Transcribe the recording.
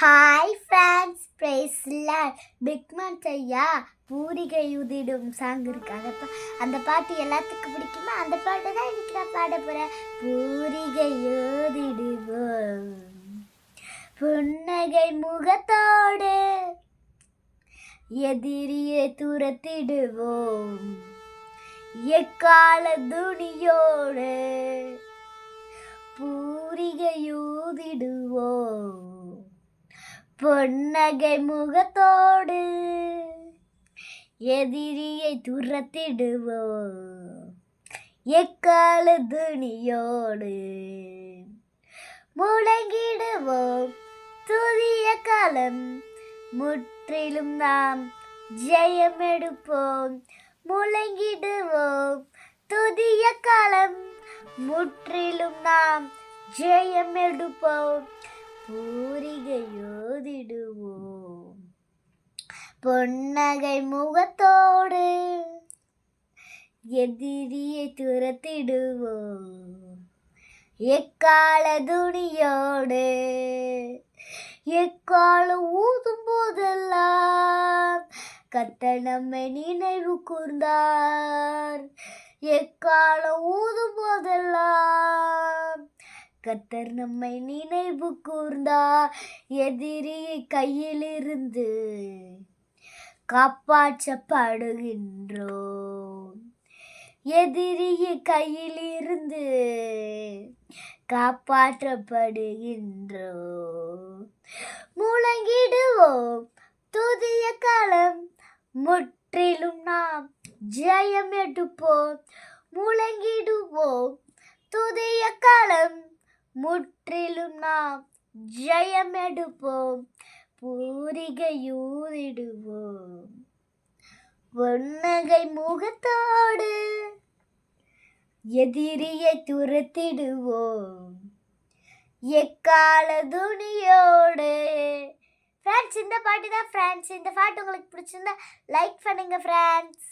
Hi friends, பிரைஸ்லாட். பிக்மன் ஐயா பூரிகை உதிடும் song இருக்கு. அந்த பாட்டு எல்லாத்துக்கும் பிடிக்குமா? அந்த பாட்டை தான் இன்னைக்கு நான் பாட போகிறேன். பூரிகை ஊதிடுவோம் புன்னகை முகத்தோடு, எதிரியை துரத்திடுவோம் எக்கால துணியோடு, பூரிகை ஊதிடுவோம் பொன்னகை முகத்தோடு, எதிரியை துரத்திடுவோம் எக்கால துணியோடு, முழங்கிடுவோம் துதிய காலம் முற்றிலும் நாம் ஜெயம் எடுப்போம். முழங்கிடுவோம் துதிய காலம் முற்றிலும் நாம் ஜெயம் எடுப்போம். பூரிகையோதிடுவோம் பொன்னகை முகத்தோடு, எதிரியை துரத்திடுவோம் எக்கால துணியோடு. எக்காலம் ஊதும் போதெல்லாம் கர்த்தர் நம்மை நினைவு கூர்ந்தார். எக்காலம் ஊதும் போதெல்லாம் கர்த்தர் நம்மை நினைவு கூர்ந்தார். எதிரியை கையிலிருந்து காப்பாற்றப்படுகின்றோம். எதிரியை கையிலிருந்து காப்பாற்றப்படுகின்றோம். முழங்கிடுவோம் துதிய காலம் முற்றிலும் நாம் ஜெயம் எடுப்போம். முழங்கிடுவோம் துதிய காலம் முற்றிலும் நாம் ஜெயம் எடுப்போம். பூரிகையூதிடுவோம் பொன்னகை முகத்தோடு, எதிரியை துரத்திடுவோம் எக்கால துணியோடு. ஃப்ரெண்ட்ஸ், இந்த பாட்டு தான் ஃப்ரெண்ட்ஸ். இந்த பாட்டு உங்களுக்கு பிடிச்சிருந்தா லைக் பண்ணுங்க ஃப்ரெண்ட்ஸ்.